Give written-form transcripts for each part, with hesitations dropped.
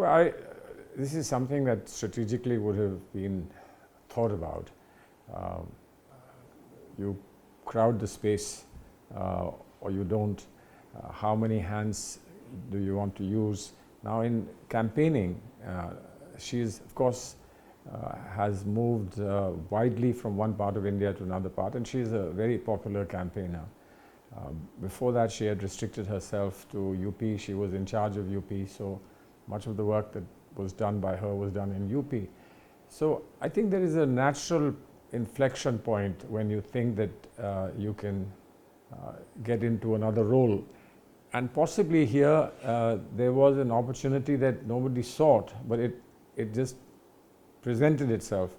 Well, this is something that strategically would have been thought about. Um, you crowd the space or you don't. How many hands do you want to use? Now in campaigning, she is, of course, has moved widely from one part of India to another part, and she is a very popular campaigner. Before that, she had restricted herself to UP. She was in charge of UP, so much of the work that was done by her was done in UP. So I think there is a natural inflection point when you think that you can get into another role. And possibly here there was an opportunity that nobody sought, but it just presented itself,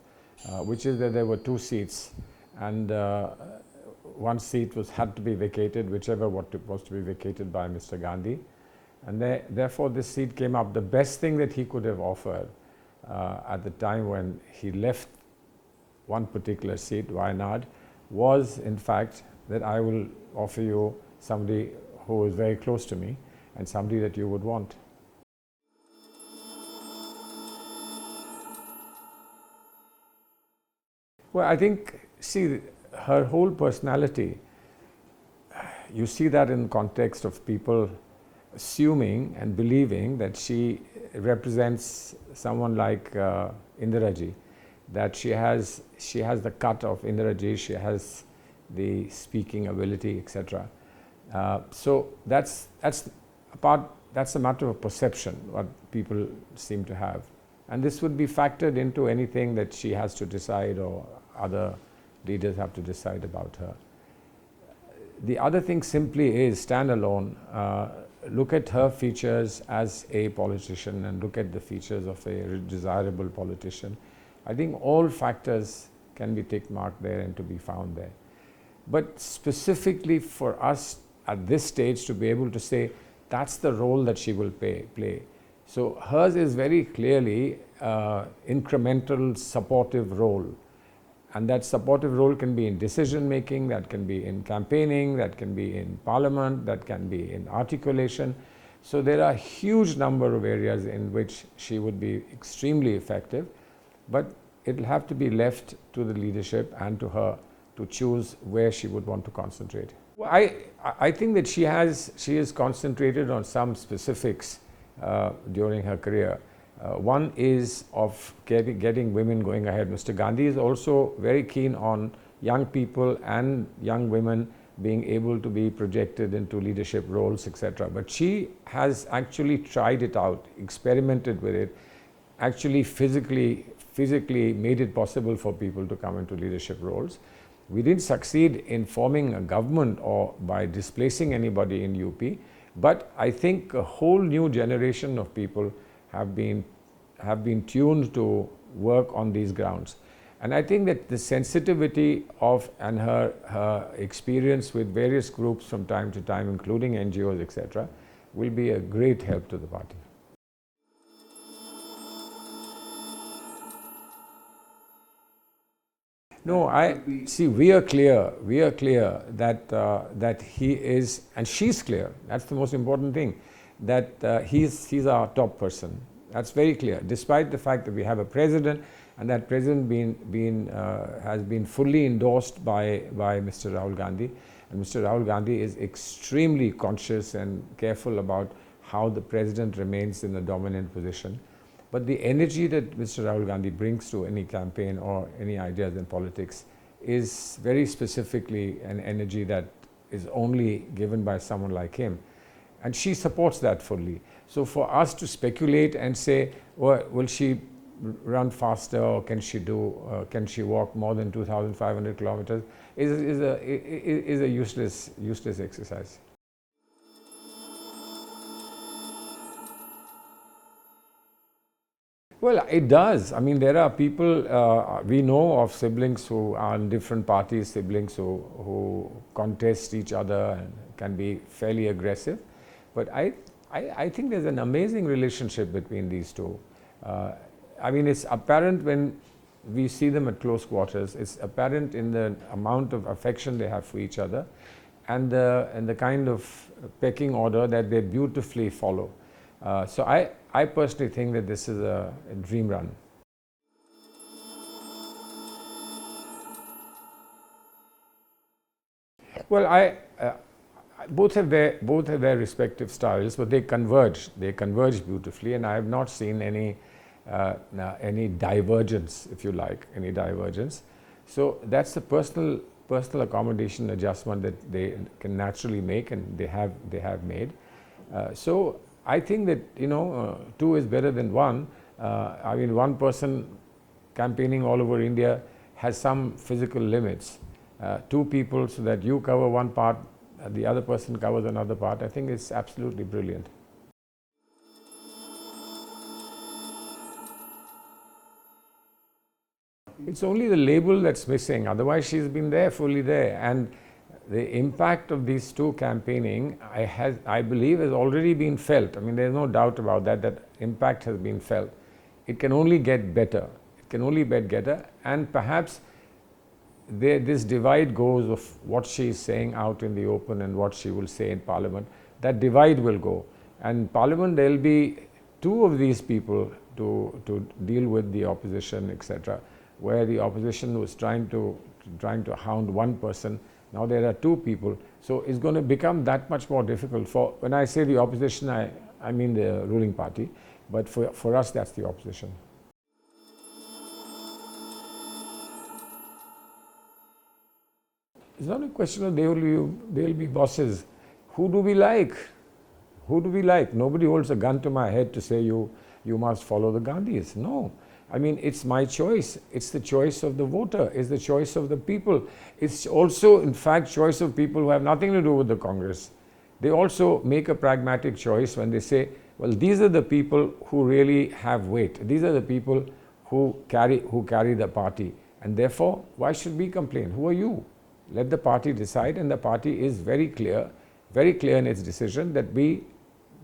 which is that there were two seats, and one seat had to be vacated, whichever was to be vacated by Mr. Gandhi, and therefore this seat came up. The best thing that he could have offered at the time when he left one particular seat, Wayanad, was in fact that I will offer you somebody who is very close to me and somebody that you would want. Well, I think, see, her whole personality, you see that in context of people assuming and believing that she represents someone like Indiraji, that she has the cut of Indiraji, she has the speaking ability, etc. So that's a matter of perception, what people seem to have. And this would be factored into anything that she has to decide or other leaders have to decide about her. The other thing simply is stand alone, look at her features as a politician and look at the features of a desirable politician. I think all factors can be tick marked there and to be found there. But specifically for us at this stage to be able to say that's the role that she will play. So hers is very clearly incremental supportive role, and that supportive role can be in decision making, that can be in campaigning, that can be in parliament, that can be in articulation. So there are a huge number of areas in which she would be extremely effective, but it will have to be left to the leadership and to her to choose where she would want to concentrate. Well, I think that she has concentrated on some specifics during her career. One is of getting women going ahead. Mr. Gandhi is also very keen on young people and young women being able to be projected into leadership roles, etc. But she has actually tried it out, experimented with it, actually physically made it possible for people to come into leadership roles. We didn't succeed in forming a government or by displacing anybody in UP, but I think a whole new generation of people have been tuned to work on these grounds. And I think that the sensitivity of and her experience with various groups from time to time, including NGOs, etc., will be a great help to the party. No, see, we are clear that that he is, and she's clear, that's the most important thing, that he's our top person. That's very clear, despite the fact that we have a president, and that president has been fully endorsed by Mr. Rahul Gandhi, and Mr. Rahul Gandhi is extremely conscious and careful about how the president remains in a dominant position. But the energy that Mr. Rahul Gandhi brings to any campaign or any ideas in politics is very specifically an energy that is only given by someone like him. And she supports that fully. So for us to speculate and say, well, will she run faster, or can she walk more than 2,500 kilometers is a useless exercise. Well, it does. I mean, there are people, we know of siblings who are in different parties, siblings who contest each other and can be fairly aggressive. But I think there's an amazing relationship between these two. I mean, it's apparent when we see them at close quarters. It's apparent in the amount of affection they have for each other, and the kind of pecking order that they beautifully follow. So I personally think that this is a dream run. Well, both have their respective styles, but they converge. They converge beautifully, and I have not seen any divergence, if you like, any divergence. So that's the personal accommodation adjustment that they can naturally make, and they have made. So I think that two is better than one. I mean, one person campaigning all over India has some physical limits. Two people, so that you cover one part, the other person covers another part. I think it's absolutely brilliant. It's only the label that's missing. Otherwise, she's been there, fully there. And the impact of these two campaigning, I believe, has already been felt. I mean, there's no doubt about that. That impact has been felt. It can only get better. It can only get better. And perhaps this divide goes of what she is saying out in the open and what she will say in Parliament. That divide will go. And Parliament, there will be two of these people to deal with the opposition, etc. Where the opposition was trying to hound one person. Now there are two people. So it's going to become that much more difficult. When I say the opposition, I mean the ruling party. But for us, that's the opposition. It's not a question of they will be bosses. Who do we like? Who do we like? Nobody holds a gun to my head to say you must follow the Gandhis. No. I mean, it's my choice. It's the choice of the voter. It's the choice of the people. It's also, in fact, choice of people who have nothing to do with the Congress. They also make a pragmatic choice when they say, well, these are the people who really have weight. These are the people who carry the party. And therefore, why should we complain? Who are you? Let the party decide, and the party is very clear in its decision that we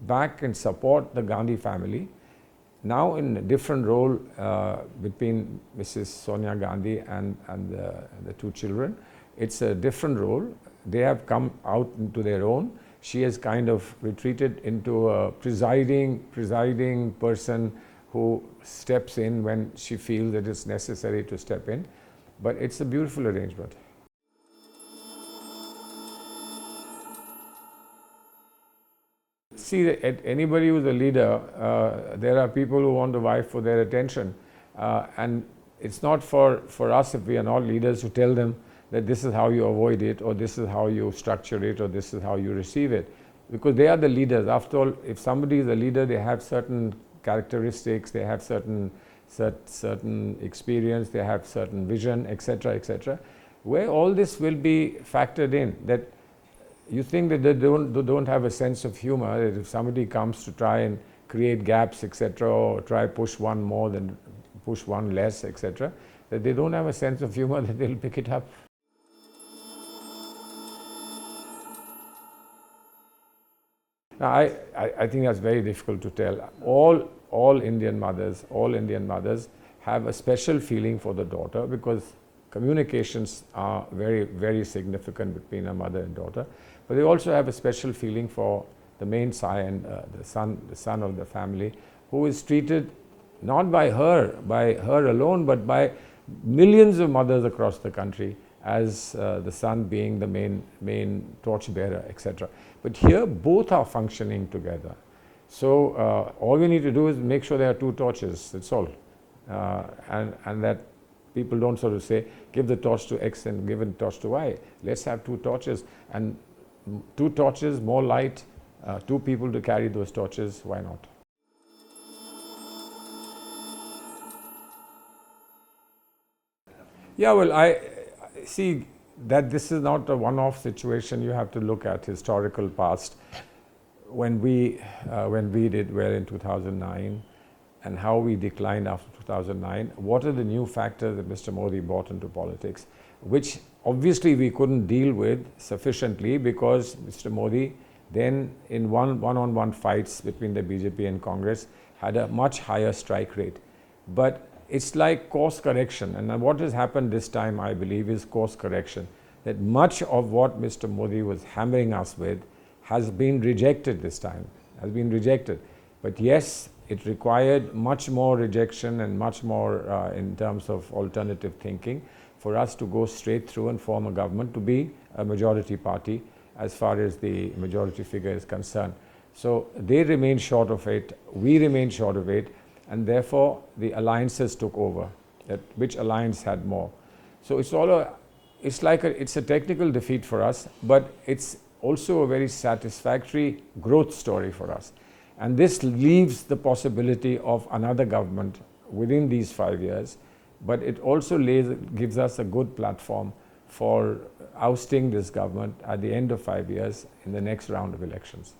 back and support the Gandhi family. Now in a different role between Mrs. Sonia Gandhi and the two children. It's a different role. They have come out into their own. She has kind of retreated into a presiding person who steps in when she feels that it's necessary to step in. But it's a beautiful arrangement. See, anybody who's a leader, there are people who want to vie for their attention. And it's not for us, if we are not leaders, to tell them that this is how you avoid it, or this is how you structure it, or this is how you receive it. Because they are the leaders. After all, if somebody is a leader, they have certain characteristics, they have certain experience, they have certain vision, etc., where all this will be factored in. That you think that they don't have a sense of humor, that if somebody comes to try and create gaps, etc., or try push one more than push one less, etc., that they don't have a sense of humor, that they'll pick it up. Now, I think that's very difficult to tell. All Indian mothers have a special feeling for the daughter, because communications are very, very significant between a mother and daughter. But they also have a special feeling for the main scion, the son of the family, who is treated not by her alone, but by millions of mothers across the country as the son being the main torchbearer, etc. But here both are functioning together. So all we need to do is make sure there are two torches, that's all. And that people don't sort of say, give the torch to X and give a torch to Y. Let's have two torches, and two torches, more light, two people to carry those torches, why not? Yeah, well, I see that this is not a one-off situation. You have to look at historical past. When we did well in 2009, and how we declined after 2009, what are the new factors that Mr. Modi brought into politics, which obviously we couldn't deal with sufficiently, because Mr. Modi then in one-on-one fights between the BJP and Congress had a much higher strike rate. But it's like course correction, and what has happened this time, I believe, is course correction. That much of what Mr. Modi was hammering us with has been rejected this time, has been rejected. But yes, it required much more rejection and much more in terms of alternative thinking for us to go straight through and form a government to be a majority party as far as the majority figure is concerned. So they remain short of it, we remain short of it, and therefore the alliances took over, that which alliance had more. So it's a technical defeat for us, but it's also a very satisfactory growth story for us. And this leaves the possibility of another government within these 5 years, but it also gives us a good platform for ousting this government at the end of 5 years in the next round of elections.